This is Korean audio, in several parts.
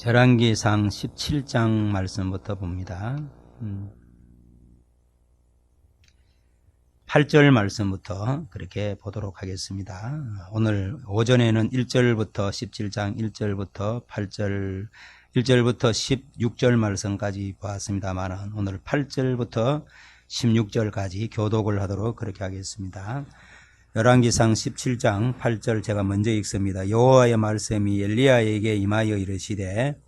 열왕기상 17장 말씀부터 봅니다. 8절 말씀부터 그렇게 보도록 하겠습니다. 오늘 오전에는 1절부터 17장 1절부터 8절 1절부터 16절 말씀까지 보았습니다만 오늘 8절부터 16절까지 교독을 하도록 그렇게 하겠습니다. 열왕기상 17장 8절 제가 먼저 읽습니다. 여호와의 말씀이 엘리야에게 임하여 이르시되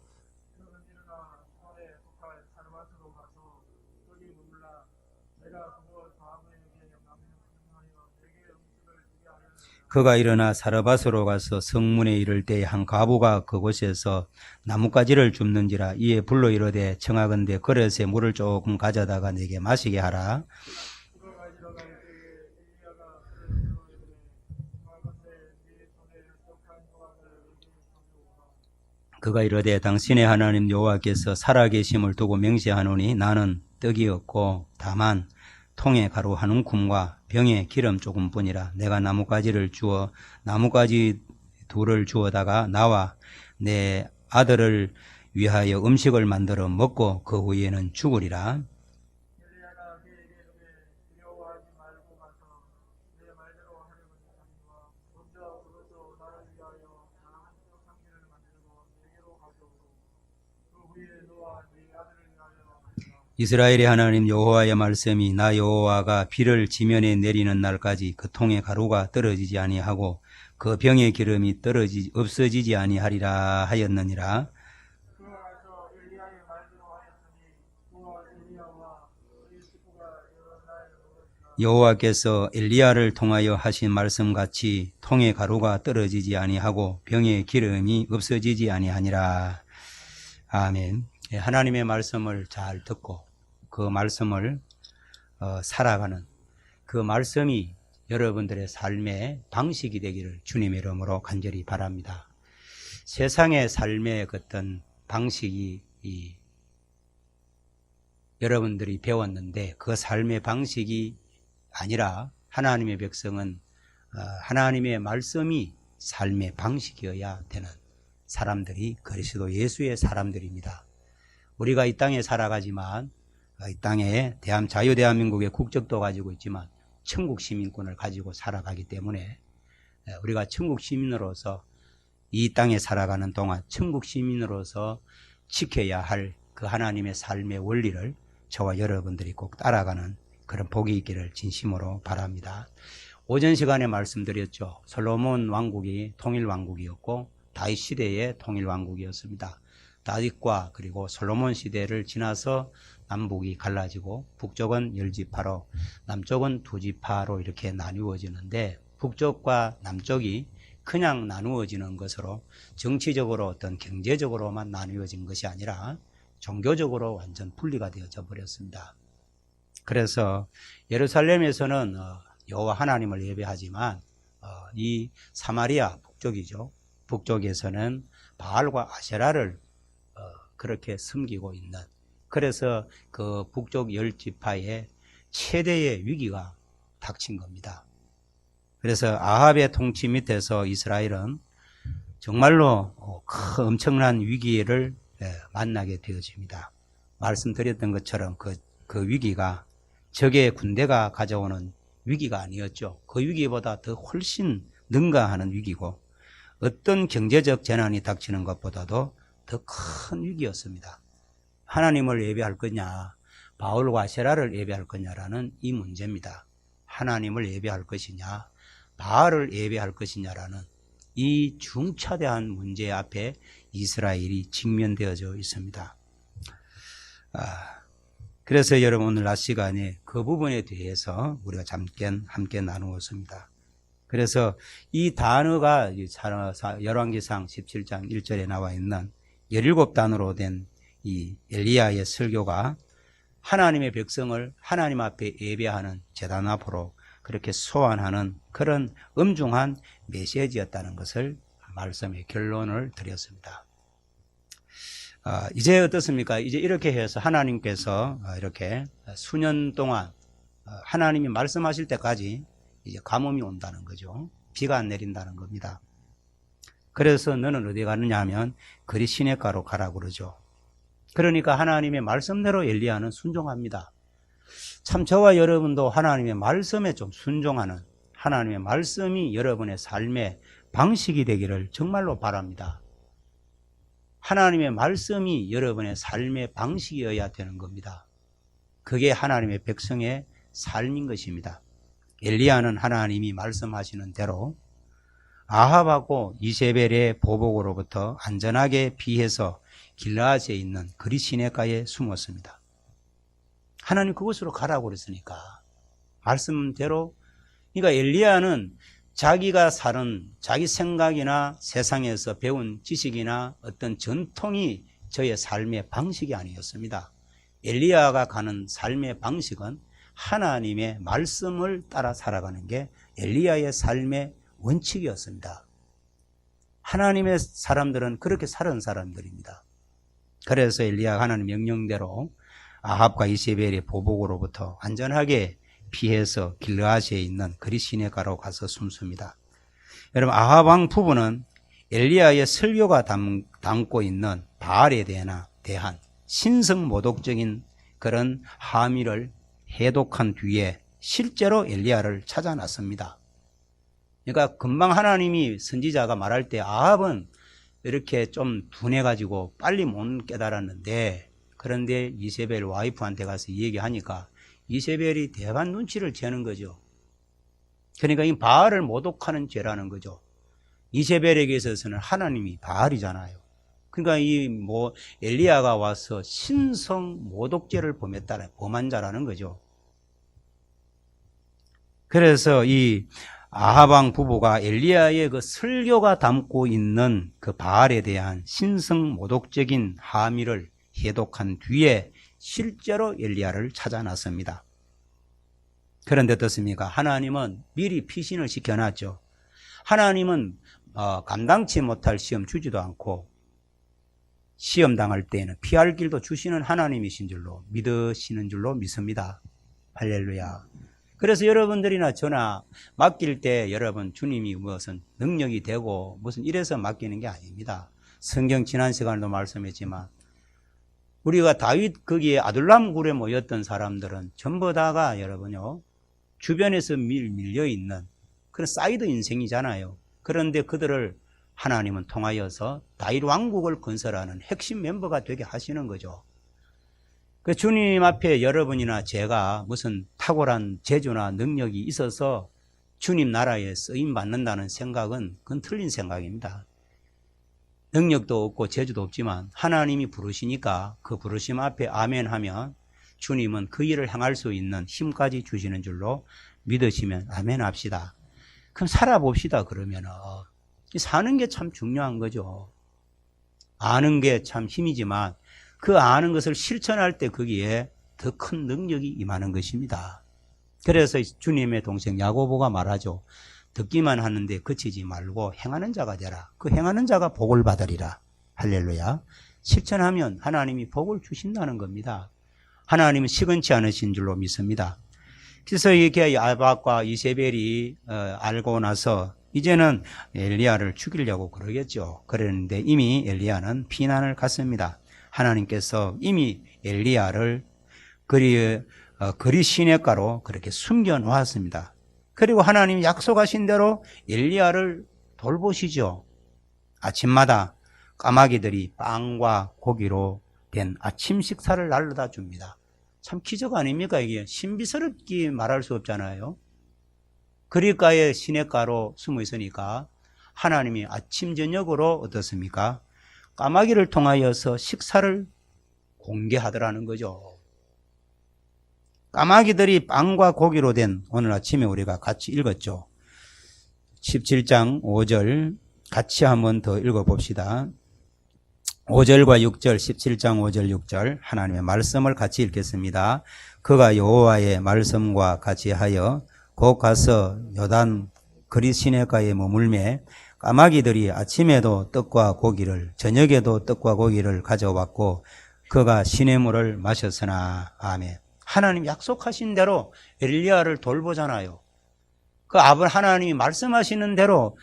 그가 일어나 사르밧으로 가서 성문에 이를 때에 한 과부가 그곳에서 나뭇가지를 줍는지라. 이에 불러 이르되 청하건대 그릇에 물을 조금 가져다가 내게 마시게 하라. 그가 이르되 당신의 하나님 여호와께서 살아계심을 두고 맹세하노니 나는 떡이 없고 다만 통에 가루 한 움큼과 병에 기름 조금뿐이라. 내가 나뭇가지를 주어 나뭇가지 둘을 주어다가 나와 내 아들을 위하여 음식을 만들어 먹고 그 후에는 죽으리라. 이스라엘의 하나님 여호와의 말씀이 나 여호와가 비를 지면에 내리는 날까지 그 통에 가루가 떨어지지 아니하고 그 병의 기름이 없어지지 아니하리라 하였느니라. 여호와께서 엘리야를 통하여 하신 말씀같이 통에 가루가 떨어지지 아니하고 병의 기름이 없어지지 아니하니라. 아멘. 하나님의 말씀을 잘 듣고 그 말씀을 살아가는 그 말씀이 여러분들의 삶의 방식이 되기를 주님의 이름으로 간절히 바랍니다. 세상의 삶의 어떤 방식이 여러분들이 배웠는데 그 삶의 방식이 아니라 하나님의 백성은 하나님의 말씀이 삶의 방식이어야 되는 사람들이 그리스도 예수의 사람들입니다. 우리가 이 땅에 살아가지만 이 땅에 자유대한민국의 국적도 가지고 있지만 천국 시민권을 가지고 살아가기 때문에 우리가 천국 시민으로서 이 땅에 살아가는 동안 천국 시민으로서 지켜야 할 그 하나님의 삶의 원리를 저와 여러분들이 꼭 따라가는 그런 복이 있기를 진심으로 바랍니다. 오전 시간에 말씀드렸죠. 솔로몬 왕국이 통일왕국이었고 다윗 시대의 통일왕국이었습니다. 다윗과 그리고 솔로몬 시대를 지나서 남북이 갈라지고 북쪽은 10지파로 남쪽은 2지파로 이렇게 나누어지는데 북쪽과 남쪽이 그냥 나누어지는 것으로 정치적으로 어떤 경제적으로만 나누어진 것이 아니라 종교적으로 완전 분리가 되어져 버렸습니다. 그래서 예루살렘에서는 여호와 하나님을 예배하지만 이 사마리아 북쪽이죠. 북쪽에서는 바알과 아세라를 그렇게 섬기고 있는, 그래서 그 북쪽 10지파의 최대의 위기가 닥친 겁니다. 그래서 아합의 통치 밑에서 이스라엘은 정말로 엄청난 위기를 만나게 되어집니다. 말씀드렸던 것처럼 그 위기가 적의 군대가 가져오는 위기가 아니었죠. 그 위기보다 더 훨씬 능가하는 위기고 어떤 경제적 재난이 닥치는 것보다도 더 큰 위기였습니다. 하나님을 예배할 거냐, 바울과 아세라를 예배할 거냐라는 이 문제입니다. 하나님을 예배할 것이냐, 바알을 예배할 것이냐라는 이 중차대한 문제 앞에 이스라엘이 직면되어져 있습니다. 그래서 여러분 오늘 낮 시간에 그 부분에 대해서 우리가 함께 나누었습니다. 그래서 이 단어가 열왕기상 17장 1절에 나와 있는 17단어로 된 이 엘리야의 설교가 하나님의 백성을 하나님 앞에 예배하는 제단 앞으로 그렇게 소환하는 그런 엄중한 메시지였다는 것을 말씀의 결론을 드렸습니다. 이제 어떻습니까? 이제 이렇게 해서 하나님께서 이렇게 수년 동안 하나님이 말씀하실 때까지 이제 가뭄이 온다는 거죠. 비가 안 내린다는 겁니다. 그래서 너는 어디 가느냐 하면 그리 시냇가로 가라고 그러죠. 그러니까 하나님의 말씀대로 엘리야는 순종합니다. 참 저와 여러분도 하나님의 말씀에 좀 순종하는, 하나님의 말씀이 여러분의 삶의 방식이 되기를 정말로 바랍니다. 하나님의 말씀이 여러분의 삶의 방식이어야 되는 겁니다. 그게 하나님의 백성의 삶인 것입니다. 엘리야는 하나님이 말씀하시는 대로 아합하고 이세벨의 보복으로부터 안전하게 피해서 길라앗에 있는 그리 시냇가에 숨었습니다. 하나님 그곳으로 가라고 그랬으니까 말씀대로. 그러니까 엘리야는 자기가 사는 자기 생각이나 세상에서 배운 지식이나 어떤 전통이 저의 삶의 방식이 아니었습니다. 엘리야가 가는 삶의 방식은 하나님의 말씀을 따라 살아가는 게 엘리야의 삶의 원칙이었습니다. 하나님의 사람들은 그렇게 살은 사람들입니다. 그래서 엘리야가 하나님 명령대로 아합과 이세벨의 보복으로부터 안전하게 피해서 길르앗에 있는 그리 시냇가로 가서 숨습니다. 여러분, 아합 왕 부부는 엘리야의 설교가 담고 있는 바알에 대한 신성모독적인 그런 함의를 해독한 뒤에 실제로 엘리야를 찾아 나섭니다. 그러니까 금방 하나님이 선지자가 말할 때 아합은 이렇게 좀 둔해가지고 빨리 못 깨달았는데, 그런데 이세벨 와이프한테 가서 얘기하니까 이세벨이 대반 눈치를 채는 거죠. 그러니까 이 바알을 모독하는 죄라는 거죠. 이세벨에게 있어서는 하나님이 바알이잖아요. 그러니까 엘리야가 와서 신성 모독죄를 범한 자라는 거죠. 그래서 이 아합 왕 부부가 엘리야의 그 설교가 담고 있는 그 바알에 대한 신성 모독적인 함의를 해독한 뒤에 실제로 엘리야를 찾아 나섭니다. 그런데 어떻습니까? 하나님은 미리 피신을 시켜놨죠. 하나님은 감당치 못할 시험 주지도 않고 시험 당할 때에는 피할 길도 주시는 하나님이신 줄로 믿으시는 줄로 믿습니다. 할렐루야. 그래서 여러분들이나 저나 맡길 때 여러분 주님이 무슨 능력이 되고 무슨 이래서 맡기는 게 아닙니다. 성경 지난 시간에도 말씀했지만 우리가 다윗 거기에 아둘람 굴에 모였던 사람들은 전부 다가 여러분요 주변에서 밀려 있는 그런 사이드 인생이잖아요. 그런데 그들을 하나님은 통하여서 다윗 왕국을 건설하는 핵심 멤버가 되게 하시는 거죠. 그 주님 앞에 여러분이나 제가 무슨 탁월한 재주나 능력이 있어서 주님 나라에 쓰임 받는다는 생각은 그건 틀린 생각입니다. 능력도 없고 재주도 없지만 하나님이 부르시니까 그 부르심 앞에 아멘 하면 주님은 그 일을 행할 수 있는 힘까지 주시는 줄로 믿으시면 아멘 합시다. 그럼 살아봅시다. 그러면은 사는 게 참 중요한 거죠. 아는 게 참 힘이지만 그 아는 것을 실천할 때 거기에 더 큰 능력이 임하는 것입니다. 그래서 주님의 동생 야고보가 말하죠. 듣기만 하는데 그치지 말고 행하는 자가 되라. 그 행하는 자가 복을 받으리라. 할렐루야. 실천하면 하나님이 복을 주신다는 겁니다. 하나님은 시건치 않으신 줄로 믿습니다. 그래서 이렇게 아합과 이세벨이 알고 나서 이제는 엘리야를 죽이려고 그러겠죠. 그랬는데 이미 엘리야는 피난을 갔습니다. 하나님께서 이미 엘리야를 그리 시냇가로 그렇게 숨겨 놓았습니다. 그리고 하나님이 약속하신 대로 엘리야를 돌보시죠. 아침마다 까마귀들이 빵과 고기로 된 아침 식사를 날라다 줍니다. 참 기적 아닙니까? 이게 신비스럽게 말할 수 없잖아요. 그리가에 시냇가로 숨어 있으니까 하나님이 아침 저녁으로 어떻습니까? 까마귀를 통하여서 식사를 공개하더라는 거죠. 까마귀들이 빵과 고기로 된 오늘 아침에 우리가 같이 읽었죠. 17장 5절 같이 한번 더 읽어봅시다. 5절과 6절, 17장 5절 6절 하나님의 말씀을 같이 읽겠습니다. 그가 여호와의 말씀과 같이 하여 곧 가서 요단 그리 시냇가에 머물매 까마귀들이 아침에도 떡과 고기를 저녁에도 떡과 고기를 가져왔고 그가 시냇물을 마셨으나. 아멘. 하나님 약속하신 대로 엘리야를 돌보잖아요. 그 하나님이 말씀하시는 대로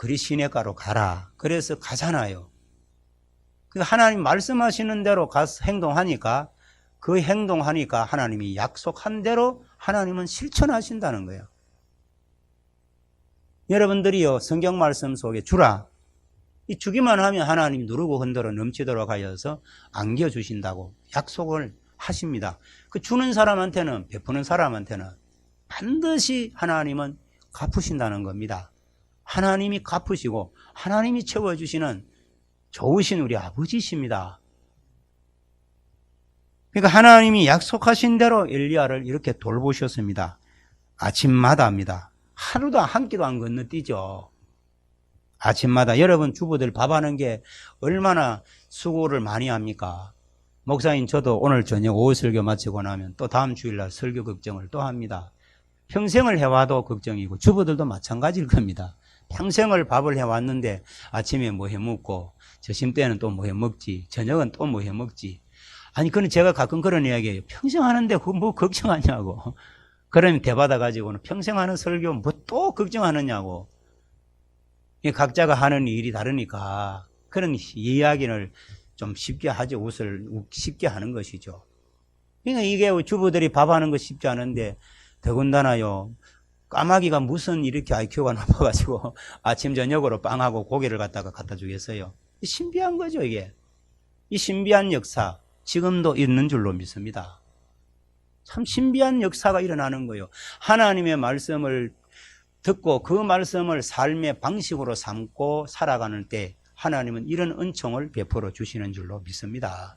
그리 시내가로 가라. 그래서 가잖아요. 하나님 말씀하시는 대로 가서 행동하니까 그 행동하니까 하나님이 약속한 대로 하나님은 실천하신다는 거예요. 여러분들이요, 성경 말씀 속에 주라. 이 주기만 하면 하나님이 누르고 흔들어 넘치도록 하여서 안겨주신다고 약속을 하십니다. 그 주는 사람한테는, 베푸는 사람한테는 반드시 하나님은 갚으신다는 겁니다. 하나님이 갚으시고 하나님이 채워주시는 좋으신 우리 아버지십니다. 그러니까 하나님이 약속하신 대로 엘리야를 이렇게 돌보셨습니다. 아침마다입니다. 하루도 한 끼도 안 건너뛰죠. 아침마다 여러분 주부들 밥하는 게 얼마나 수고를 많이 합니까? 목사님 저도 오늘 저녁 오후 설교 마치고 나면 또 다음 주일날 설교 걱정을 또 합니다. 평생을 해와도 걱정이고 주부들도 마찬가지일 겁니다. 평생을 밥을 해왔는데 아침에 뭐 해먹고 점심때는 또 뭐 해먹지 저녁은 또 뭐 해먹지. 아니 그는 제가 가끔 그런 이야기해요. 평생 하는데 그거 뭐 걱정하냐고. 그러면 대받아 가지고는 평생 하는 설교 뭐 또 걱정하느냐고. 각자가 하는 일이 다르니까 그런 이야기를 좀 쉽게 하죠. 웃을 쉽게 하는 것이죠. 그러니까 이게 주부들이 밥하는 거 쉽지 않은데 더군다나요. 까마귀가 무슨 이렇게 IQ가 높아가지고 아침 저녁으로 빵하고 고기를 갖다가 갖다 주겠어요. 신비한 거죠 이게. 이 신비한 역사 지금도 있는 줄로 믿습니다. 참 신비한 역사가 일어나는 거예요. 하나님의 말씀을 듣고 그 말씀을 삶의 방식으로 삼고 살아가는 때 하나님은 이런 은총을 베풀어 주시는 줄로 믿습니다.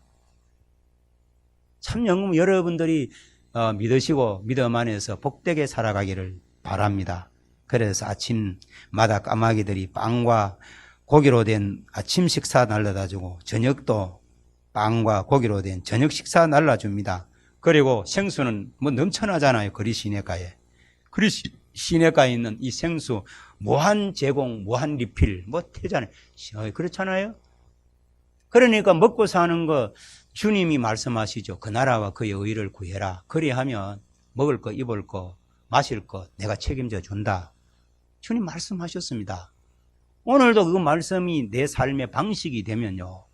참 여러분들이 믿으시고 믿음 안에서 복되게 살아가기를 바랍니다. 그래서 아침마다 까마귀들이 빵과 고기로 된 아침 식사 날라다 주고 저녁도 빵과 고기로 된 저녁 식사 날라줍니다. 그리고 생수는 뭐 넘쳐나잖아요. 그리 시내가에. 그리 시내가에 있는 이 생수 무한 제공, 무한 리필 뭐 되잖아요. 그렇잖아요. 그러니까 먹고 사는 거 주님이 말씀하시죠. 그 나라와 그의 의를 구해라. 그리하면 먹을 거, 입을 거, 마실 거 내가 책임져 준다. 주님 말씀하셨습니다. 오늘도 그 말씀이 내 삶의 방식이 되면요.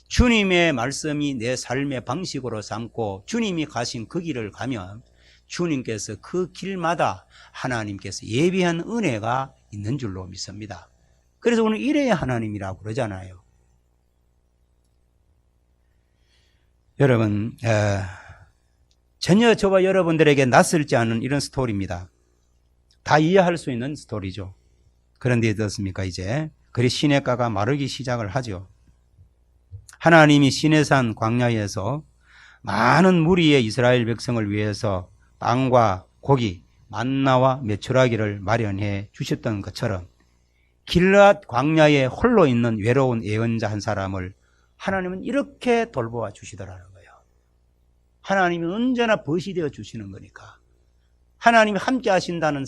주님의 말씀이 내 삶의 방식으로 삼고 주님이 가신 그 길을 가면 주님께서 그 길마다 하나님께서 예비한 은혜가 있는 줄로 믿습니다. 그래서 오늘 이래야 하나님이라고 그러잖아요. 여러분, 전혀 저와 여러분들에게 낯설지 않은 이런 스토리입니다. 다 이해할 수 있는 스토리죠. 그런데 어떻습니까? 이제 그리 시냇가가 마르기 시작을 하죠. 하나님이 시내산 광야에서 많은 무리의 이스라엘 백성을 위해서 빵과 고기, 만나와 메추라기를 마련해 주셨던 것처럼 길앗 광야에 홀로 있는 외로운 예언자 한 사람을 하나님은 이렇게 돌보아 주시더라는 거예요. 하나님이 언제나 벗이 되어 주시는 거니까. 하나님이 함께 하신다는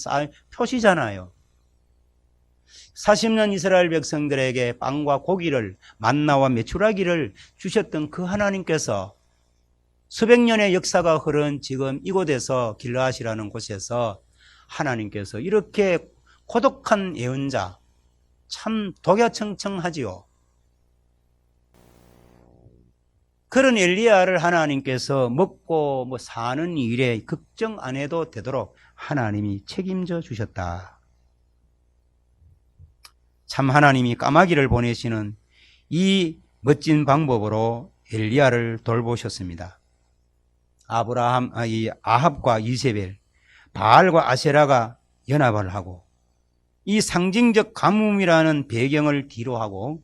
표시잖아요. 40년 이스라엘 백성들에게 빵과 고기를, 만나와 메추라기를 주셨던 그 하나님께서 수백 년의 역사가 흐른 지금 이곳에서 길르앗이라는 곳에서 하나님께서 이렇게 고독한 예언자, 참 독야청청하지요. 그런 엘리야를 하나님께서 먹고 사는 일에 걱정 안 해도 되도록 하나님이 책임져 주셨다. 참 하나님이 까마귀를 보내시는 이 멋진 방법으로 엘리야를 돌보셨습니다. 아합과 이세벨, 바알과 아세라가 연합을 하고 이 상징적 가뭄이라는 배경을 뒤로하고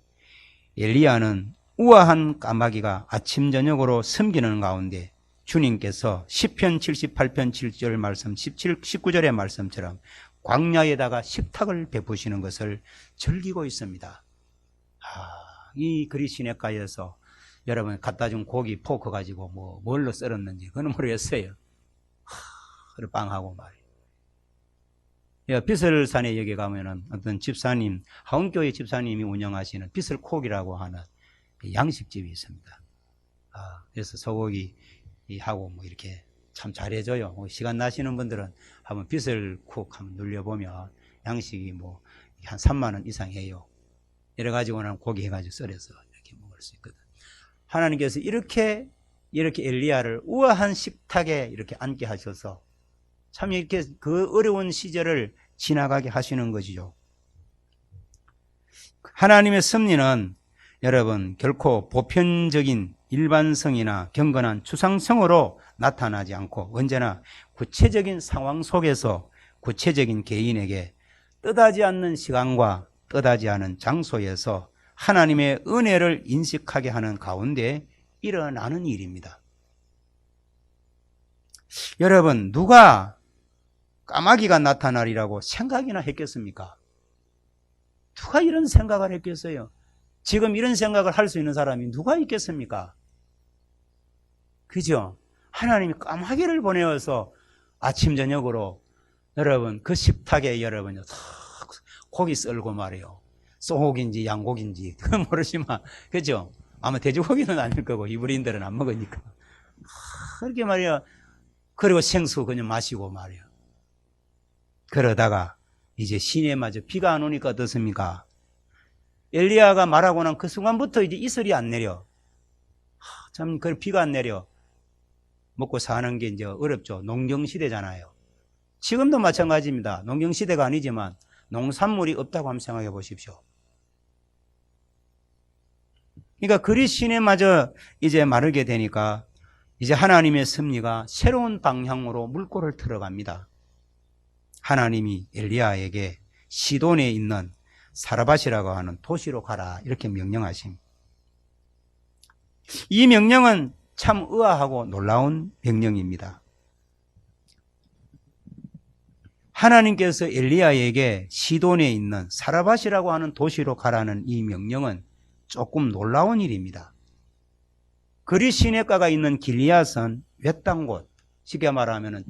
엘리야는 우아한 까마귀가 아침 저녁으로 섬기는 가운데 주님께서 시편 78편 7절 말씀 19절의 말씀처럼 광야에다가 식탁을 베푸시는 것을 즐기고 있습니다. 이 그리 시냇가에서 여러분 갖다 준 고기 포크 가지고 뭘로 썰었는지 그건 모르겠어요. 빵하고 말이에요. 비설산에 여기 가면은 어떤 집사님, 하원교회 집사님이 운영하시는 비설콕이라고 하는 양식집이 있습니다. 그래서 소고기 하고 이렇게 참 잘해줘요. 시간 나시는 분들은 한번 비설콕 한번 눌려보면 양식이 뭐 한 3만 원 이상 해요. 여러 가지 원하는 고기 해가지고 썰어서 이렇게 먹을 수 있거든. 하나님께서 이렇게 엘리야를 우아한 식탁에 이렇게 앉게 하셔서 참 이렇게 그 어려운 시절을 지나가게 하시는 것이죠. 하나님의 섭리는 여러분 결코 보편적인 일반성이나 경건한 추상성으로 나타나지 않고 언제나 구체적인 상황 속에서 구체적인 개인에게 뜻하지 않는 시간과 뜻하지 않은 장소에서 하나님의 은혜를 인식하게 하는 가운데 일어나는 일입니다. 여러분, 누가 까마귀가 나타나리라고 생각이나 했겠습니까? 누가 이런 생각을 했겠어요? 지금 이런 생각을 할 수 있는 사람이 누가 있겠습니까? 그죠? 하나님이 까마귀를 보내어서 아침 저녁으로 여러분 그 식탁에 여러분 고기 썰고 말이요. 소고기인지 양고기인지 그건 모르지만 그죠? 아마 돼지고기는 아닐 거고 이브리인들은 안 먹으니까 그렇게 말이야. 그리고 생수 그냥 마시고 말이야. 그러다가 이제 시내에 맞아 비가 안 오니까 어떻습니까? 엘리야가 말하고 난 그 순간부터 이제 이슬이 안 내려. 참 그 비가 안 내려. 먹고 사는 게 이제 어렵죠. 농경시대잖아요. 지금도 마찬가지입니다. 농경시대가 아니지만 농산물이 없다고 한번 생각해 보십시오. 그러니까 그리 시내마저 이제 마르게 되니까 이제 하나님의 섭리가 새로운 방향으로 물꼬를 틀어갑니다. 하나님이 엘리야에게 시돈에 있는 사르밧이라고 하는 도시로 가라 이렇게 명령하십니다. 이 명령은 참 의아하고 놀라운 명령입니다. 하나님께서 엘리야에게 시돈에 있는 사르밧이라고 하는 도시로 가라는 이 명령은 조금 놀라운 일입니다. 그리 시내가가 있는 길리앗은 외딴 곳, 쉽게 말하면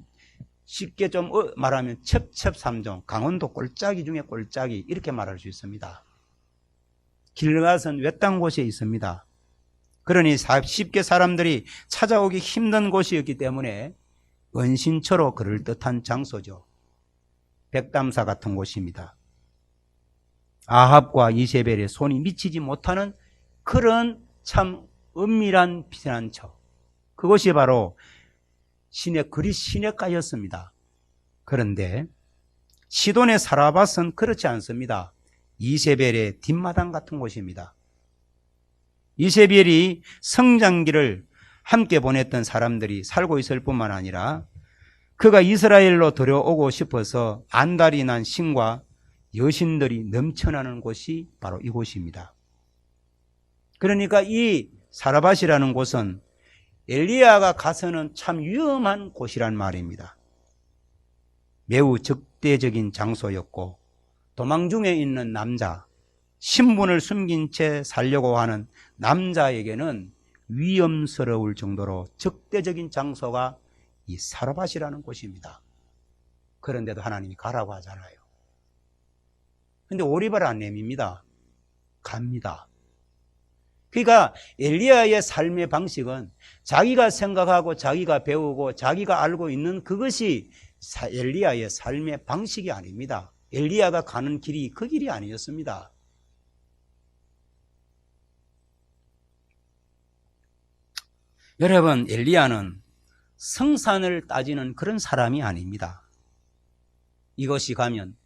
첩첩삼종, 강원도 꼴짜기 중에 꼴짜기 이렇게 말할 수 있습니다. 길리앗은 외딴 곳에 있습니다. 그러니 쉽게 사람들이 찾아오기 힘든 곳이었기 때문에 은신처로 그럴듯한 장소죠. 백담사 같은 곳입니다. 아합과 이세벨의 손이 미치지 못하는 그런 참 은밀한 피난처, 그것이 바로 그리 시내가였습니다. 그런데 시돈의 사르밧은 그렇지 않습니다. 이세벨의 뒷마당 같은 곳입니다. 이세벨이 성장기를 함께 보냈던 사람들이 살고 있을 뿐만 아니라 그가 이스라엘로 들여오고 싶어서 안달이 난 신과 여신들이 넘쳐나는 곳이 바로 이곳입니다. 그러니까 이 사르밧이라는 곳은 엘리야가 가서는 참 위험한 곳이란 말입니다. 매우 적대적인 장소였고 도망 중에 있는 남자, 신분을 숨긴 채 살려고 하는 남자에게는 위험스러울 정도로 적대적인 장소가 이 사르밧이라는 곳입니다. 그런데도 하나님이 가라고 하잖아요. 근데 오리발 안 내밉니다. 갑니다. 그러니까 엘리야의 삶의 방식은 자기가 생각하고 자기가 배우고 자기가 알고 있는 그것이 엘리야의 삶의 방식이 아닙니다. 엘리야가 가는 길이 그 길이 아니었습니다. 여러분, 엘리야는 성산을 따지는 그런 사람이 아닙니다. 이것이 가면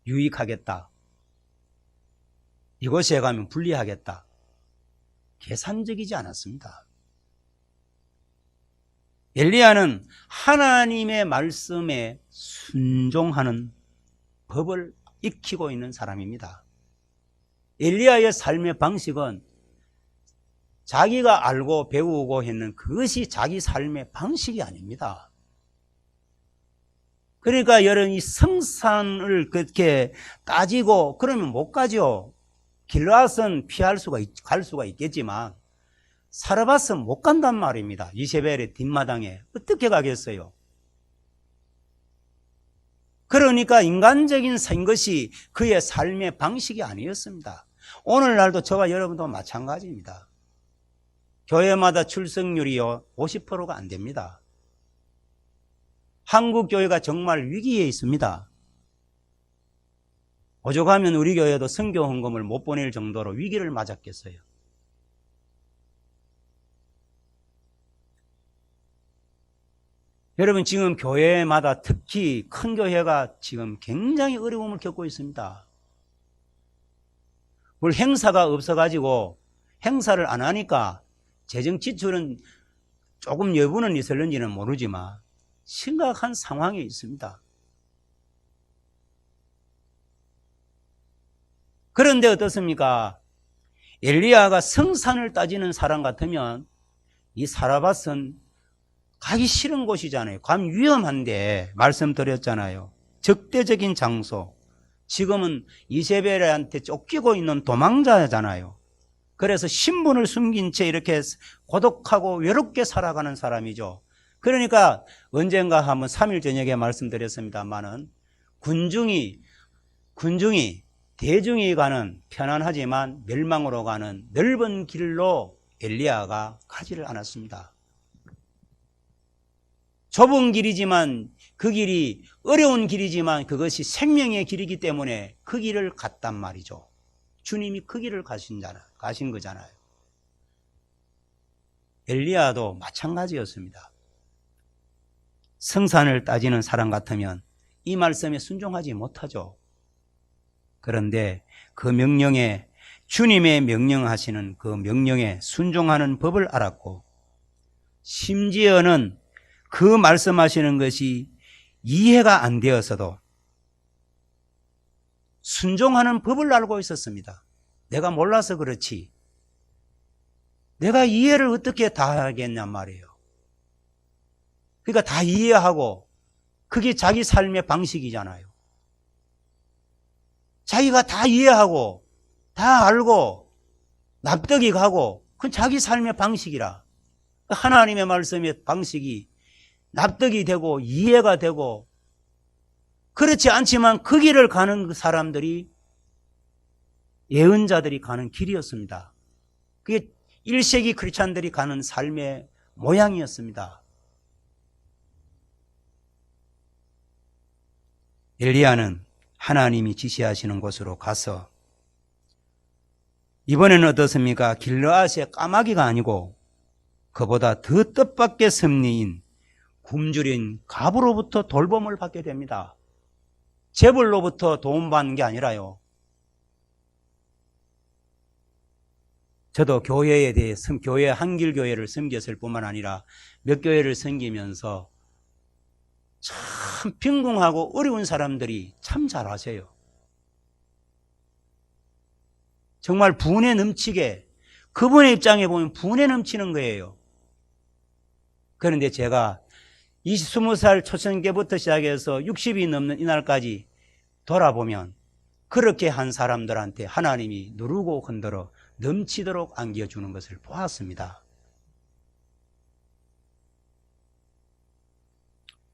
유익하겠다. 이곳에 가면 불리하겠다. 계산적이지 않았습니다. 엘리야는 하나님의 말씀에 순종하는 법을 익히고 있는 사람입니다. 엘리야의 삶의 방식은 자기가 알고 배우고 했는 그것이 자기 삶의 방식이 아닙니다. 그러니까 여러분 이 성산을 그렇게 따지고 그러면 못 가죠. 길앗은 갈 수가 있겠지만 사르밧은 못 간단 말입니다. 이세벨의 뒷마당에 어떻게 가겠어요? 그러니까 인간적인 것이 그의 삶의 방식이 아니었습니다. 오늘날도 저와 여러분도 마찬가지입니다. 교회마다 출석률이요 50%가 안 됩니다. 한국 교회가 정말 위기에 있습니다. 오죽하면 우리 교회도 선교 헌금을 못 보낼 정도로 위기를 맞았겠어요. 여러분, 지금 교회마다 특히 큰 교회가 지금 굉장히 어려움을 겪고 있습니다. 뭘 행사가 없어가지고 행사를 안 하니까 재정 지출은 조금 여부는 있을는지는 모르지만 심각한 상황에 있습니다. 그런데 어떻습니까? 엘리야가 성산을 따지는 사람 같으면 이 사라밧은 가기 싫은 곳이잖아요. 감 위험한데 말씀드렸잖아요. 적대적인 장소. 지금은 이세벨한테 쫓기고 있는 도망자잖아요. 그래서 신분을 숨긴 채 이렇게 고독하고 외롭게 살아가는 사람이죠. 그러니까 언젠가 한번 3일 저녁에 말씀드렸습니다만은 대중이 가는 편안하지만 멸망으로 가는 넓은 길로 엘리야가 가지를 않았습니다. 좁은 길이지만 그 길이 어려운 길이지만 그것이 생명의 길이기 때문에 그 길을 갔단 말이죠. 주님이 그 길을 가신 거잖아요. 엘리야도 마찬가지였습니다. 성산을 따지는 사람 같으면 이 말씀에 순종하지 못하죠. 그런데 그 명령에, 주님의 명령하시는 그 명령에 순종하는 법을 알았고, 심지어는 그 말씀하시는 것이 이해가 안 되어서도 순종하는 법을 알고 있었습니다. 내가 몰라서 그렇지 내가 이해를 어떻게 다 하겠냔 말이에요. 그러니까 다 이해하고 그게 자기 삶의 방식이잖아요. 자기가 다 이해하고 다 알고 납득이 가고 그건 자기 삶의 방식이라. 하나님의 말씀의 방식이 납득이 되고 이해가 되고 그렇지 않지만 그 길을 가는 사람들이 예언자들이 가는 길이었습니다. 그게 1세기 크리스찬들이 가는 삶의 모양이었습니다. 엘리야는 하나님이 지시하시는 곳으로 가서 이번에는 어떻습니까? 길르앗의 까마귀가 아니고 그보다 더 뜻밖의 섭리인 굶주린 갑으로부터 돌봄을 받게 됩니다. 재벌로부터 도움받는 게 아니라요. 저도 교회에 대해서 교회 한길교회를 섬겼을 뿐만 아니라 몇 교회를 섬기면서 참 빈궁하고 어려운 사람들이 참 잘 아세요. 정말 분에 넘치게 그분의 입장에 보면 분에 넘치는 거예요. 그런데 제가 20살 초창기부터 시작해서 60이 넘는 이날까지 돌아보면 그렇게 한 사람들한테 하나님이 누르고 흔들어 넘치도록 안겨주는 것을 보았습니다.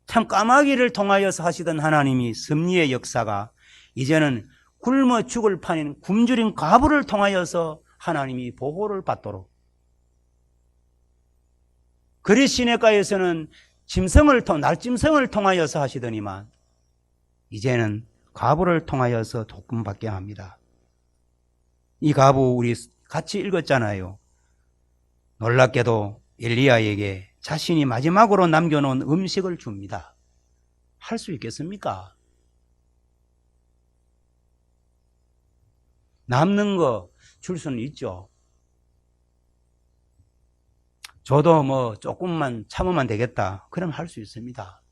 참 까마귀를 통하여서 하시던 하나님이 섭리의 역사가 이제는 굶어 죽을 판인 굶주린 과부를 통하여서 하나님이 보호를 받도록, 그리시네가에서는 날짐승을 통하여서 하시더니만 이제는 과부를 통하여서 도움받게 합니다. 이 과부 우리 같이 읽었잖아요. 놀랍게도 엘리야에게 자신이 마지막으로 남겨놓은 음식을 줍니다. 할 수 있겠습니까? 남는 거 줄 수는 있죠. 저도 조금만 참으면 되겠다. 그럼 할 수 있습니다.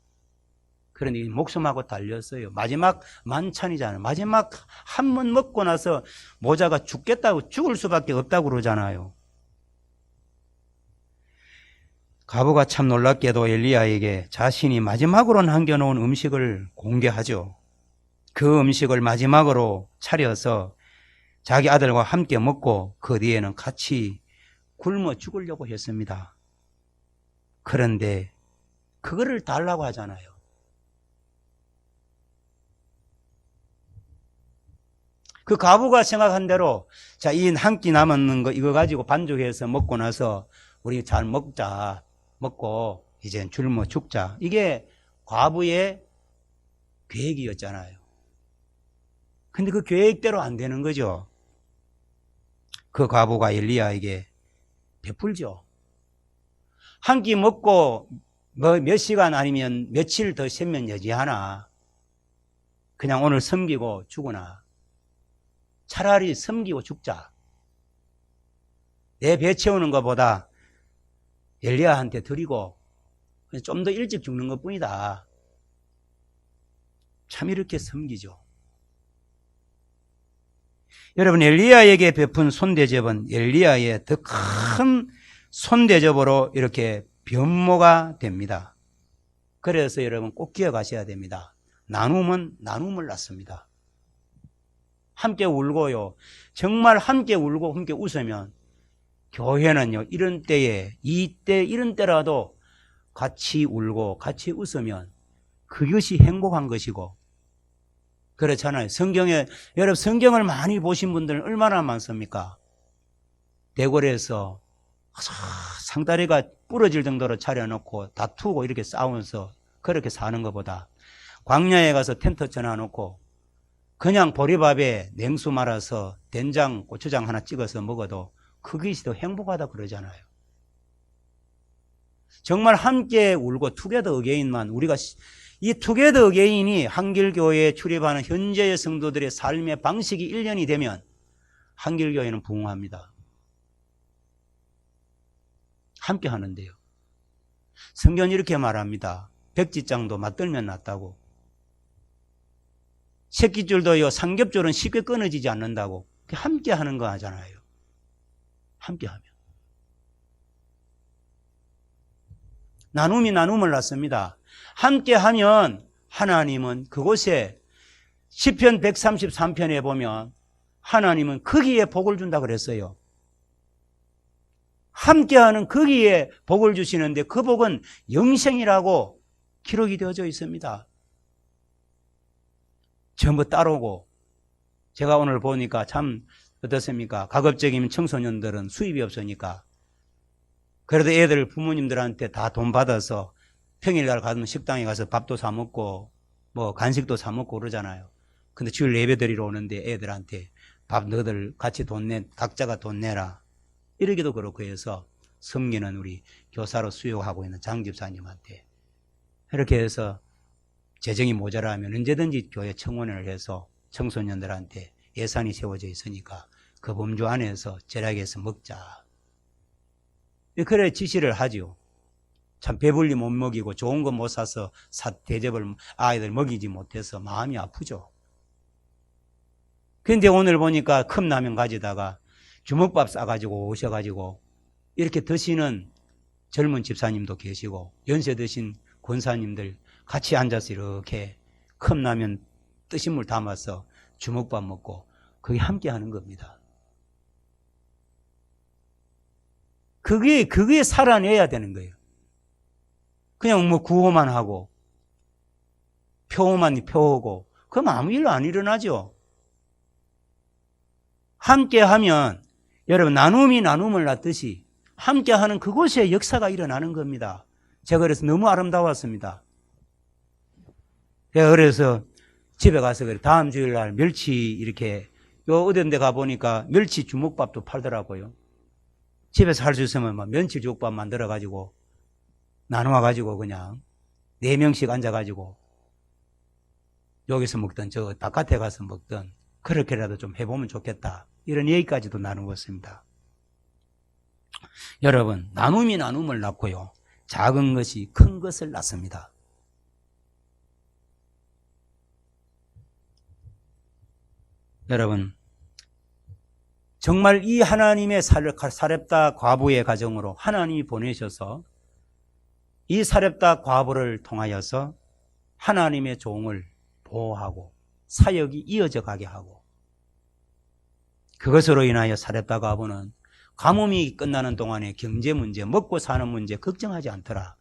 그런데 목숨하고 달렸어요. 마지막 만찬이잖아요. 마지막 한 번 먹고 나서 모자가 죽을 수밖에 없다고 그러잖아요. 과부가 참 놀랍게도 엘리야에게 자신이 마지막으로 남겨놓은 음식을 공개하죠. 그 음식을 마지막으로 차려서 자기 아들과 함께 먹고 그 뒤에는 같이 굶어 죽으려고 했습니다. 그런데 그거를 달라고 하잖아요. 그 과부가 생각한 대로 자, 이 한 끼 남았는 거 이거 가지고 반죽해서 먹고 나서 우리 잘 먹고 이제 굶어 죽자. 이게 과부의 계획이었잖아요. 근데 그 계획대로 안 되는 거죠. 그 과부가 엘리야에게 베풀죠. 한 끼 먹고 뭐 몇 시간 아니면 며칠 더 쉬면 여지하나. 그냥 오늘 섬기고 죽으나. 차라리 섬기고 죽자. 내 배 채우는 것보다 엘리야한테 드리고 좀 더 일찍 죽는 것뿐이다. 참 이렇게 섬기죠. 여러분, 엘리야에게 베푼 손대접은 엘리야의 더 큰 손대접으로 이렇게 변모가 됩니다. 그래서 여러분 꼭 기억하셔야 됩니다. 나눔은 나눔을 낳습니다. 함께 울고요. 정말 함께 울고 함께 웃으면 교회는요, 이런 때에, 이때, 이런 때라도 같이 울고 같이 웃으면 그것이 행복한 것이고, 그렇잖아요. 여러분 성경을 많이 보신 분들은 얼마나 많습니까? 대궐에서 상다리가 부러질 정도로 차려놓고 다투고 이렇게 싸우면서 그렇게 사는 것보다 광야에 가서 텐트 쳐놔놓고 그냥 보리밥에 냉수 말아서 된장, 고추장 하나 찍어서 먹어도 그것이 더 행복하다 그러잖아요. 정말 함께 울고 투게더 어게인만 우리가 이 투게더 어게인이 한길교회에 출입하는 현재의 성도들의 삶의 방식이 1년이 되면 한길교회는 부흥합니다. 함께 하는데요. 성경은 이렇게 말합니다. 백지장도 맞들면 낫다고. 새끼줄도요, 삼겹줄은 쉽게 끊어지지 않는다고. 함께 하는 거 하잖아요. 함께 하면. 나눔이 나눔을 낳습니다. 함께 하면 하나님은 그곳에 시편 133편에 보면 하나님은 거기에 복을 준다 그랬어요. 함께하는 거기에 복을 주시는데 그 복은 영생이라고 기록이 되어져 있습니다. 전부 따르고 제가 오늘 보니까 참 어떻습니까? 가급적이면 청소년들은 수입이 없으니까 그래도 애들 부모님들한테 다 돈 받아서 평일날 가면 식당에 가서 밥도 사 먹고 뭐 간식도 사 먹고 그러잖아요. 근데 주일 예배 드리러 오는데 애들한테 밥 너희들 같이 각자가 돈 내라. 이러기도 그렇고 해서 섬기는 우리 교사로 수요하고 있는 장 집사님한테 이렇게 해서 재정이 모자라면 언제든지 교회 청원을 해서 청소년들한테 예산이 세워져 있으니까 그 범주 안에서 절약해서 먹자. 그래 지시를 하죠. 참 배불리 못 먹이고 좋은 거 못 사서 대접을 아이들 먹이지 못해서 마음이 아프죠. 그런데 오늘 보니까 컵라면 가지다가 주먹밥 싸가지고 오셔가지고 이렇게 드시는 젊은 집사님도 계시고 연세 드신 권사님들 같이 앉아서 이렇게 컵라면 뜨신 물 담아서 주먹밥 먹고 그게 함께 하는 겁니다. 그게 살아내야 되는 거예요. 그냥 뭐 구호만 하고 표호만 표하고 그럼 아무 일도 안 일어나죠. 함께 하면 여러분 나눔이 나눔을 낳듯이 함께하는 그곳에 역사가 일어나는 겁니다. 제가 그래서 너무 아름다웠습니다. 제가 그래서 집에 가서 그래 다음 주일날 멸치 이렇게 어떤 데 가보니까 멸치 주먹밥도 팔더라고요. 집에서 할 수 있으면 막 멸치 주먹밥 만들어가지고 나눠가지고 그냥 4명씩 앉아가지고 여기서 먹든 저 바깥에 가서 먹든 그렇게라도 좀 해보면 좋겠다. 이런 얘기까지도 나누었습니다. 여러분, 나눔이 나눔을 낳고요. 작은 것이 큰 것을 낳습니다. 여러분, 정말 이 하나님의 사렙다 과부의 가정으로 하나님이 보내셔서 이 사렙다 과부를 통하여서 하나님의 종을 보호하고 사역이 이어져 가게 하고 그것으로 인하여 사렙다 과부는 가뭄이 끝나는 동안에 경제 문제, 먹고 사는 문제 걱정하지 않더라.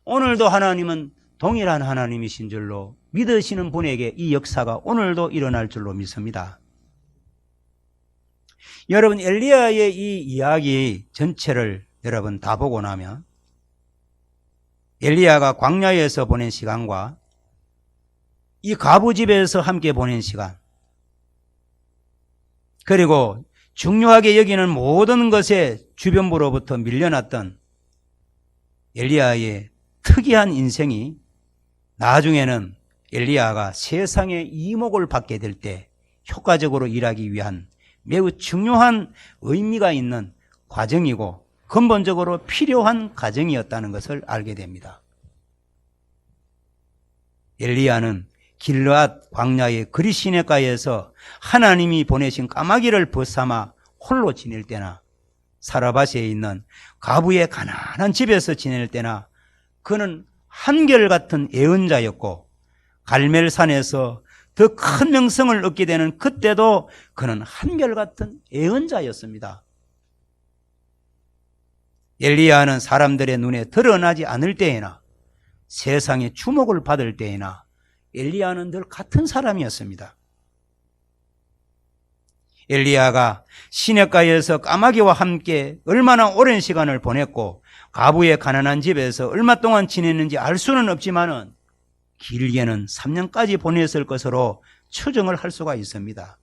오늘도 하나님은 동일한 하나님이신 줄로 믿으시는 분에게 이 역사가 오늘도 일어날 줄로 믿습니다. 여러분 엘리야의 이 이야기 전체를 여러분 다 보고 나면 엘리야가 광야에서 보낸 시간과 이 과부 집에서 함께 보낸 시간 그리고 중요하게 여기는 모든 것에 주변부로부터 밀려났던 엘리야의 특이한 인생이 나중에는 엘리야가 세상의 이목을 받게 될 때 효과적으로 일하기 위한 매우 중요한 의미가 있는 과정이고 근본적으로 필요한 과정이었다는 것을 알게 됩니다. 엘리야는 길르앗 광야의 그리 시내가에서 하나님이 보내신 까마귀를 벗삼아 홀로 지낼 때나 사라밧에 있는 과부의 가난한 집에서 지낼 때나 그는 한결같은 예언자였고, 갈멜산에서 더 큰 명성을 얻게 되는 그때도 그는 한결같은 예언자였습니다. 엘리야는 사람들의 눈에 드러나지 않을 때에나 세상의 주목을 받을 때에나 엘리야는 늘 같은 사람이었습니다. 엘리야가 시냇가에서 까마귀와 함께 얼마나 오랜 시간을 보냈고 과부의 가난한 집에서 얼마 동안 지냈는지 알 수는 없지만은 길게는 3년까지 보냈을 것으로 추정을 할 수가 있습니다.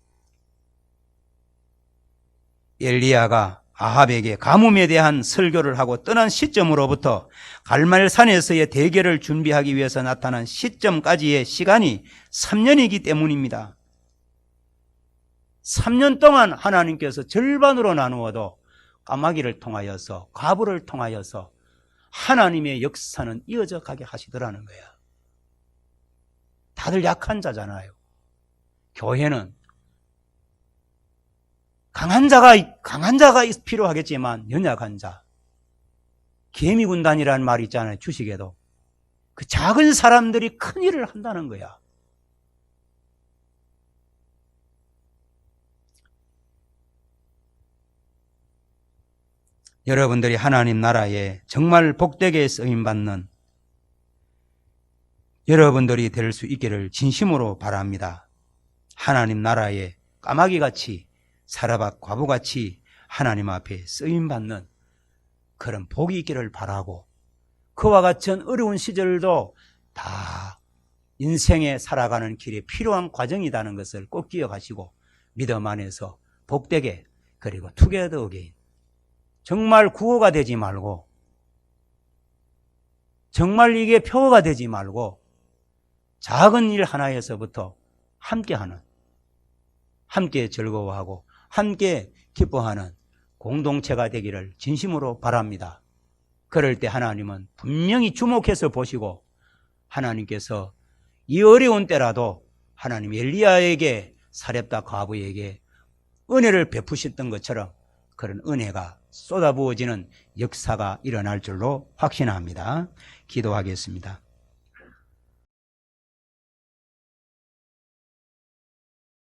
엘리야가 아합에게 가뭄에 대한 설교를 하고 떠난 시점으로부터 갈멜산에서의 대결을 준비하기 위해서 나타난 시점까지의 시간이 3년이기 때문입니다. 3년 동안 하나님께서 절반으로 나누어도 까마귀를 통하여서, 과부를 통하여서 하나님의 역사는 이어져 가게 하시더라는 거야. 다들 약한 자잖아요. 교회는 강한 자가 필요하겠지만 연약한 자, 개미군단이라는 말이 있잖아요. 주식에도. 그 작은 사람들이 큰 일을 한다는 거야. 여러분들이 하나님 나라에 정말 복되게 쓰임받는 여러분들이 될 수 있기를 진심으로 바랍니다. 하나님 나라에 까마귀같이 사라밧 과부같이 하나님 앞에 쓰임받는 그런 복이 있기를 바라고, 그와 같은 어려운 시절도 다 인생에 살아가는 길에 필요한 과정이라는 것을 꼭 기억하시고 믿음 안에서 복되게, 그리고 투게더 어게인, 정말 구호가 되지 말고, 정말 이게 표어가 되지 말고 작은 일 하나에서부터 함께하는, 함께 즐거워하고 함께 기뻐하는 공동체가 되기를 진심으로 바랍니다. 그럴 때 하나님은 분명히 주목해서 보시고, 하나님께서 이 어려운 때라도 하나님 엘리야에게, 사렙다 과부에게 은혜를 베푸셨던 것처럼 그런 은혜가 쏟아부어지는 역사가 일어날 줄로 확신합니다. 기도하겠습니다.